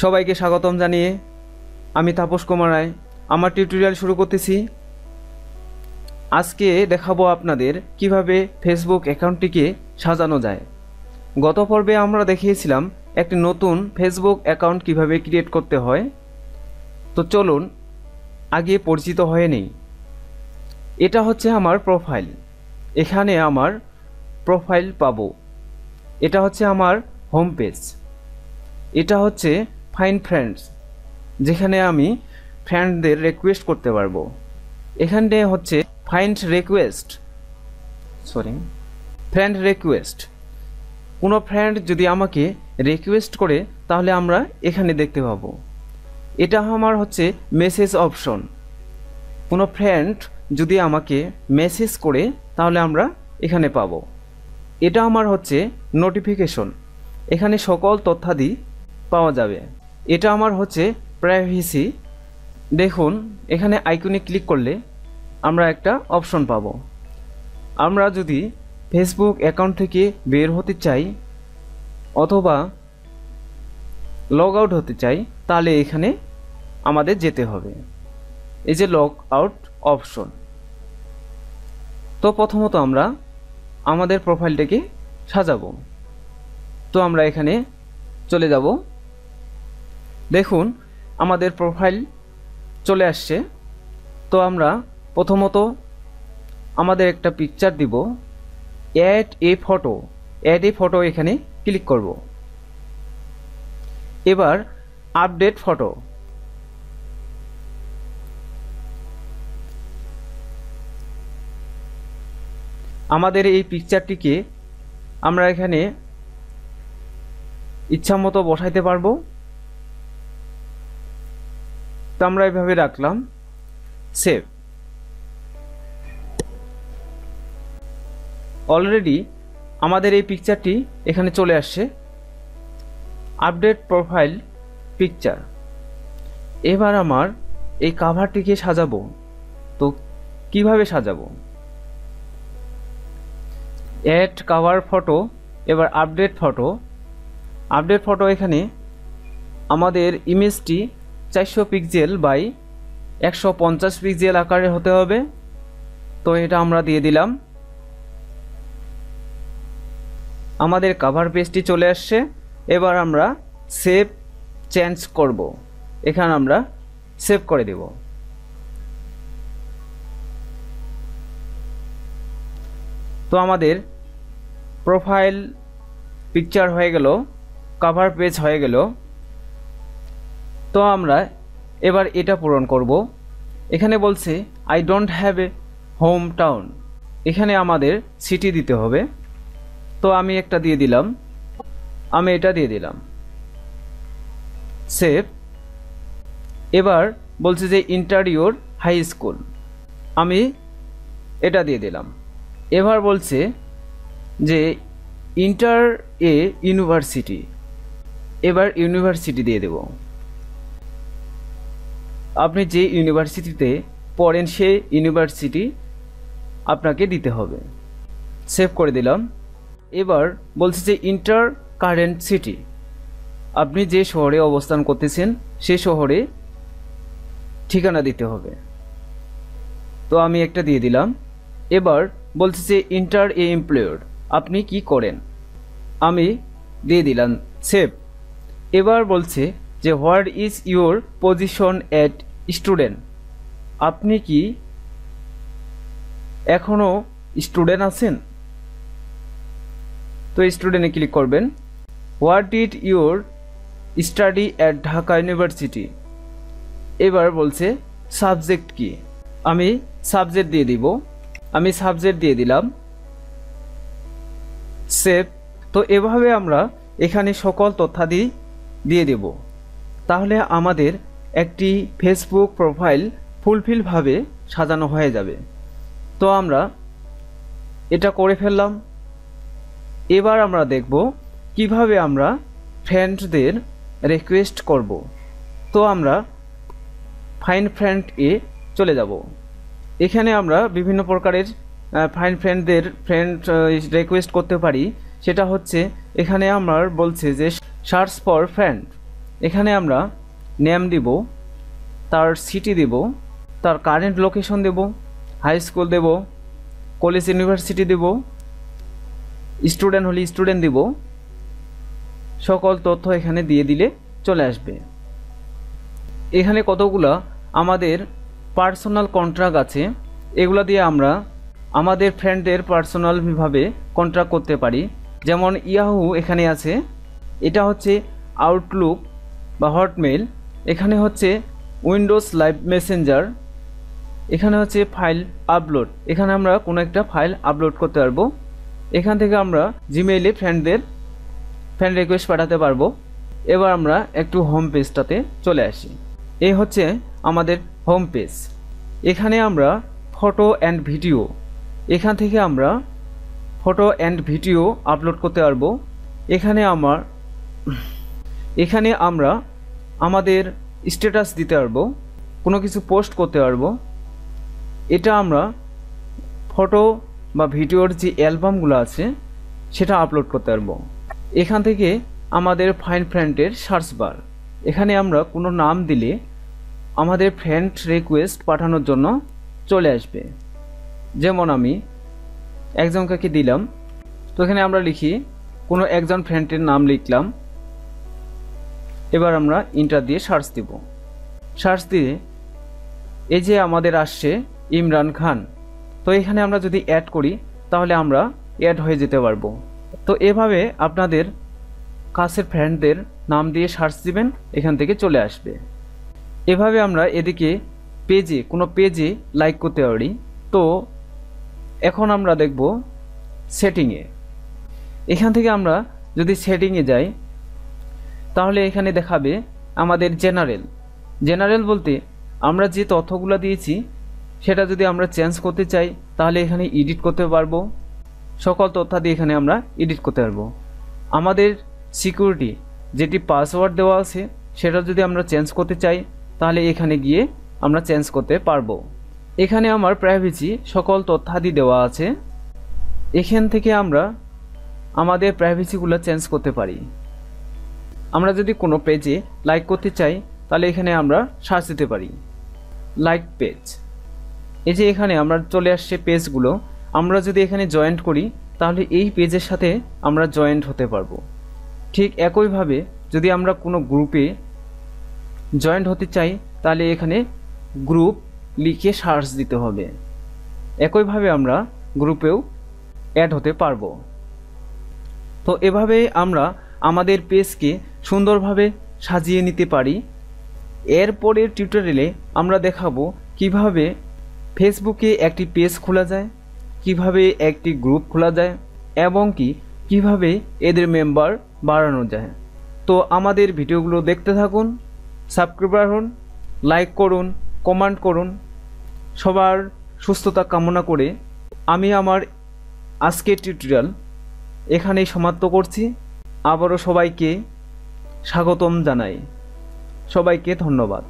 সবাইকে স্বাগতম জানিয়ে আমি তাপস কুমার রায় আমার টিউটোরিয়াল শুরু করতেছি। আজকে দেখাবো আপনাদের কিভাবে ফেসবুক অ্যাকাউন্টটিকে সাজানো যায়। গত পর্বে আমরা দেখিয়েছিলাম একটি নতুন ফেসবুক অ্যাকাউন্ট কিভাবে ক্রিয়েট করতে হয়। তো চলুন আগে পরিচিত হয়ে নেই। এটা হচ্ছে আমার প্রোফাইল। এখানে আমার প্রোফাইল পাবো। এটা হচ্ছে আমার হোম পেজ। এটা হচ্ছে ফাইন্ড ফ্রেন্ডস, যেখানে আমি ফ্রেন্ডদের রিকোয়েস্ট করতে পারবো। এখানে হচ্ছে ফ্রেন্ড রিকোয়েস্ট। কোনো ফ্রেন্ড যদি আমাকে রিকোয়েস্ট করে তাহলে আমরা এখানে দেখতে পাবো। এটা আমার হচ্ছে মেসেজ অপশন। কোনো ফ্রেন্ড যদি আমাকে মেসেজ করে তাহলে আমরা এখানে পাবো। এটা আমার হচ্ছে নোটিফিকেশন। এখানে সকল তথ্যাদি পাওয়া যাবে। এটা আমার হচ্ছে প্রাইভেসি। দেখুন এখানে আইকনে ক্লিক করলে আমরা একটা অপশন পাবো। আমরা যদি ফেসবুক অ্যাকাউন্ট থেকে বের হতে চাই অথবা লগ আউট হতে চাই তাহলে এখানে আমাদের যেতে হবে। এই যে লগ আউট অপশন। তো প্রথমত আমরা আমাদের প্রোফাইলটাকে সাজাবো। তো আমরা এখানে চলে যাব। দেখুন আমাদের প্রোফাইল চলে আসছে। তো আমরা প্রথমত আমাদের একটা পিকচার দিব। অ্যাড এ ফটো এখানে ক্লিক করব। এবার আপডেট ফটো। আমাদের এই পিকচারটিকে আমরা এখানে ইচ্ছামতো বসাইতে পারবো। তো আমরা এভাবে রাখলাম। সেভ। অলরেডি আমাদের এই পিকচারটি এখানে চলে আসছে। Update profile picture. এবার আমার এই কভারটিকে সাজাবো। তো কিভাবে সাজাবো? Add cover photo. এবার আপডেট ফটো। এখানে আমাদের ইমেজটি 400 পিক্সেল বাই 150 পিক্সেল আকারে হতে হবে। তো এটা আমরা দিয়ে দিলাম। আমাদের কভার পেজটি চলে আসছে। এবার আমরা সেভ চেঞ্জ করব। এখানে আমরা সেভ করে দেব। তো আমাদের প্রোফাইল পিকচার হয়ে গেল, কভার পেজ হয়ে গেল। তো আমরা এবার এটা পূরণ করব। এখানে বলছে I don't have a home town. এখানে আমাদের সিটি দিতে হবে। তো আমি একটা দিয়ে দিলাম। আমি এটা দিয়ে দিলাম। সেভ। এবার বলছে যে ইন্টার ইউর হাই স্কুল। আমি এটা দিয়ে দিলাম। এবার বলছে যে ইন্টার এ ইউনিভার্সিটি। এবার ইউনিভার্সিটি দিয়ে দেব। আপনি যে ইউনিভার্সিটিতে পড়েন সেই ইউনিভার্সিটি আপনাকে দিতে হবে। সেভ করে দিলাম। এবার বলছে যে ইন্টার কারেন্ট সিটি। আপনি যে শহরে অবস্থান করতেছেন সেই শহরে ঠিকানা দিতে হবে। তো আমি একটা দিয়ে দিলাম। এবার বলছে যে ইন্টার এ এমপ্লয়ার। আপনি কি করেন? আমি দিয়ে দিলাম। সেভ। এবার বলছে যে what is your position at student. আপনি কি এখনও স্টুডেন্ট আছেন? তো স্টুডেন্টে ক্লিক করবেন। What did your study at Dhaka university. এবার বলছে সাবজেক্ট কি। আমি সাবজেক্ট দিয়ে দিব। আমি সাবজেক্ট দিয়ে দিলাম। সেভ। তো এভাবে আমরা এখানে সকল তথ্যাদি দিয়ে দেব। তাহলে আমাদের একটি ফেসবুক প্রোফাইল ফুলফিলভাবে সাজানো হয়ে যাবে। তো আমরা এটা করে ফেললাম। এবার আমরা দেখব কিভাবে আমরা ফ্রেন্ডদের রিকোয়েস্ট করব। তো আমরা ফাইন্ড ফ্রেন্ড এ চলে যাব। এখানে আমরা বিভিন্ন প্রকারের ফ্রেন্ড রিকোয়েস্ট করতে পারি। সেটা হচ্ছে এখানে আমার বলছে যে সার্চ ফর ফ্রেন্ড। এখানে আমরা নেম দিব, তার সিটি দেব, তার কারেন্ট লোকেশন দেব, হাই স্কুল দেব, কলেজ ইউনিভার্সিটি দেব, স্টুডেন্ট হলে স্টুডেন্ট দেব। সকল তথ্য এখানে দিয়ে দিলে চলে আসবে। এখানে কতগুলো আমাদের পার্সোনাল কন্ট্রাক্ট আছে, এগুলো দিয়ে আমরা আমাদের ফ্রেন্ডদের পার্সোনালভাবে কন্ট্রাক্ট করতে পারি। যেমন ইয়াহু এখানে আছে, এটা হচ্ছে আউটলুক বা হটমেল, এখানে হচ্ছে উইন্ডোজ লাইভ মেসেঞ্জার, এখানে হচ্ছে ফাইল আপলোড, এখানে আমরা কোনো একটা ফাইল আপলোড করতে পারবো। এখান থেকে আমরা জিমেইলে ফ্রেন্ড রিকোয়েস্ট পাঠাতে পারবো। এবার আমরা একটু হোম পেজটাতে চলে আসি। এই হচ্ছে আমাদের হোম পেজ। এখানে আমরা ফটো অ্যান্ড ভিডিও, এখান থেকে আমরা ফটো অ্যান্ড ভিডিও আপলোড করতে পারবো। এখানে আমরা আমাদের স্ট্যাটাস দিতে পারবো, কোনো কিছু পোস্ট করতে পারবো। এটা আমরা ফটো বা ভিডিওর যে অ্যালবামগুলো আছে সেটা আপলোড করতে পারবো। এখান থেকে আমাদের ফাইন্ড ফ্রেন্ডের সার্চ বার, এখানে আমরা কোনো নাম দিলে আমাদের ফ্রেন্ড রিকোয়েস্ট পাঠানোর জন্য চলে আসবে। যেমন আমি একজনকে দিলাম, তো এখানে আমরা লিখি কোনো একজন ফ্রেন্ডের নাম লিখলাম। এবার আমরা ইন্টার দিয়ে সার্চ দিব। সার্চ দিয়ে এই যে আমাদের আসছে ইমরান খান, তো এখানে আমরা যদি অ্যাড করি তাহলে আমরা অ্যাড হয়ে যেতে পারবো। তো এভাবে আপনাদের কাছের ফ্রেন্ডদের নাম দিয়ে সার্চ দিবেন, এখান থেকে চলে আসবে। এভাবে আমরা এদিকে কোনো পেজে লাইক করতে পারি। তো এখন আমরা দেখব সেটিংয়ে। এখান থেকে আমরা যদি সেটিংয়ে যাই তাহলে এখানে দেখাবে আমাদের জেনারেল বলতে আমরা যে তথ্যগুলো দিয়েছি সেটা যদি আমরা চেঞ্জ করতে চাই তাহলে এখানে এডিট করতে পারবো। সকল তথ্যাদি এখানে আমরা এডিট করতে পারবো। আমাদের সিকিউরিটি যেটি পাসওয়ার্ড দেওয়া আছে সেটা যদি আমরা চেঞ্জ করতে চাই তাহলে এখানে গিয়ে আমরা চেঞ্জ করতে পারবো। এখানে আমার প্রাইভেসি সকল তথ্যাদি দেওয়া আছে, এখান থেকে আমরা আমাদের প্রাইভেসিগুলো চেঞ্জ করতে পারি। আমরা যদি কোনো পেজে লাইক করতে চাই তাহলে এখানে আমরা সার্চ দিতে পারি লাইক পেজ। এই যে এখানে আমরা চলে আসছে পেজগুলো, আমরা যদি এখানে জয়েন্ট করি তাহলে এই পেজের সাথে আমরা জয়েন্ট হতে পারবো। ঠিক একইভাবে যদি আমরা কোনো গ্রুপে জয়েন্ট হতে চাই তাহলে এখানে গ্রুপ লিখে সার্চ দিতে হবে। একইভাবে আমরা গ্রুপেও অ্যাড হতে পারবো। তো এভাবে আমরা আমাদের পেজকে সুন্দরভাবে সাজিয়ে নিতে পারি। এরপরের টিউটোরিয়ালে আমরা দেখাবো কিভাবে ফেসবুকে একটি পেজ খোলা যায়, কিভাবে একটি গ্রুপ খোলা যায় এবং কিভাবে এদের মেম্বার বাড়ানো যায়। তো আমাদের ভিডিওগুলো দেখতে থাকুন, সাবস্ক্রাইবার হন, লাইক করুন, কমেন্ট করুন। সবার সুস্থতা কামনা করে আমি আমার আজকের টিউটোরিয়াল এখানেই সমাপ্ত করছি। আবারও সবাইকে স্বাগতম জানাই। সবাইকে ধন্যবাদ।